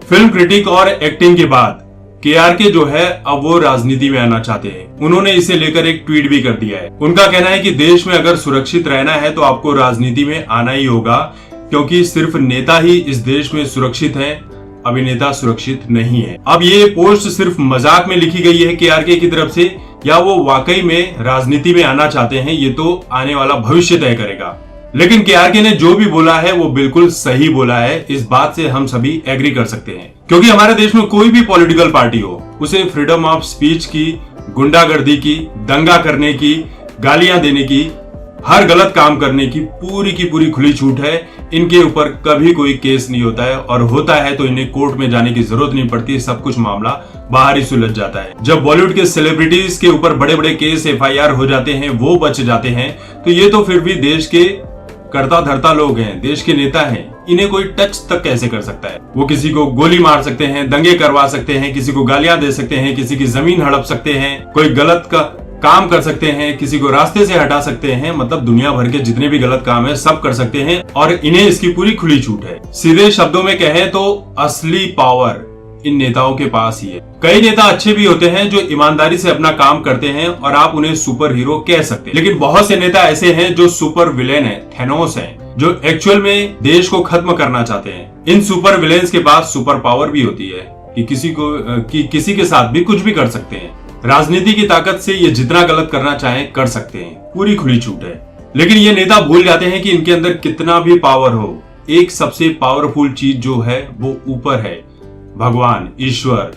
Film critic और acting के बाद केआरके जो है अब वो राजनीति में आना चाहते हैं। उन्होंने इसे लेकर एक ट्वीट भी कर दिया है। उनका कहना है कि देश में अगर सुरक्षित रहना है तो आपको राजनीति में आना ही होगा, क्योंकि सिर्फ नेता ही इस देश में सुरक्षित है, अभिनेता सुरक्षित नहीं है। अब ये पोस्ट सिर्फ मजाक में लिखी गई है केआरके की तरफ से, या वो वाकई में राजनीति में आना चाहते हैं, ये तो आने वाला भविष्य तय करेगा। लेकिन केआरके ने जो भी बोला है वो बिल्कुल सही बोला है, इस बात से हम सभी एग्री कर सकते हैं। क्योंकि हमारे देश में कोई भी पॉलिटिकल पार्टी हो, उसे फ्रीडम ऑफ स्पीच की, गुंडागर्दी की, दंगा करने की, गालियां देने की, हर गलत काम करने की पूरी खुली छूट है। इनके ऊपर कभी कोई केस नहीं होता है, और होता है तो इन्हें कोर्ट में जाने की जरूरत नहीं पड़ती, सब कुछ मामला बाहर ही सुलझ जाता है। जब बॉलीवुड के सेलिब्रिटीज के ऊपर बड़े बड़े केस एफआईआर हो जाते हैं, वो बच जाते हैं, तो ये तो फिर भी देश के करता धरता लोग हैं, देश के नेता हैं, इन्हें कोई टच तक कैसे कर सकता है। वो किसी को गोली मार सकते हैं, दंगे करवा सकते हैं, किसी को गालियां दे सकते हैं, किसी की जमीन हड़प सकते हैं, कोई गलत का काम कर सकते हैं, किसी को रास्ते से हटा सकते हैं, मतलब दुनिया भर के जितने भी गलत काम है सब कर सकते हैं, और इन्हें इसकी पूरी खुली छूट है। सीधे शब्दों में कहें तो असली पावर इन नेताओं के पास ही है। कई नेता अच्छे भी होते हैं जो ईमानदारी से अपना काम करते हैं, और आप उन्हें सुपर हीरो कह सकते हैं। लेकिन बहुत से नेता ऐसे हैं जो सुपर विलेन है, थैनोस है, जो एक्चुअल में देश को खत्म करना चाहते हैं। इन सुपर विलेन्स के पास सुपर पावर भी होती है कि किसी के साथ भी कुछ भी कर सकते हैं। राजनीति की ताकत से ये जितना गलत करना चाहें कर सकते हैं, पूरी खुली छूट है। लेकिन ये नेता भूल जाते हैं कि इनके अंदर कितना भी पावर हो, एक सबसे पावरफुल चीज जो है वो ऊपर है, भगवान, ईश्वर।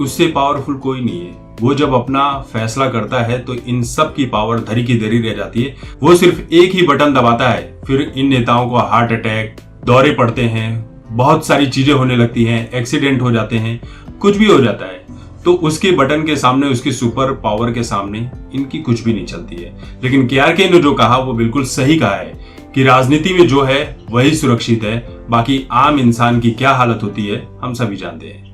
उससे पावरफुल कोई नहीं है। वो जब अपना फैसला करता है तो इन सब की पावर धरी की धरी रह जाती है। वो सिर्फ एक ही बटन दबाता है, फिर इन नेताओं को हार्ट अटैक, दौरे पड़ते हैं, बहुत सारी चीजें होने लगती हैं, एक्सीडेंट हो जाते हैं, कुछ भी हो जाता है। तो उसके बटन के सामने, उसकी सुपर पावर के सामने इनकी कुछ भी नहीं चलती है। लेकिन केआरके ने जो कहा वो बिल्कुल सही कहा है कि राजनीति में जो है वही सुरक्षित है, बाकी आम इंसान की क्या हालत होती है हम सभी जानते हैं।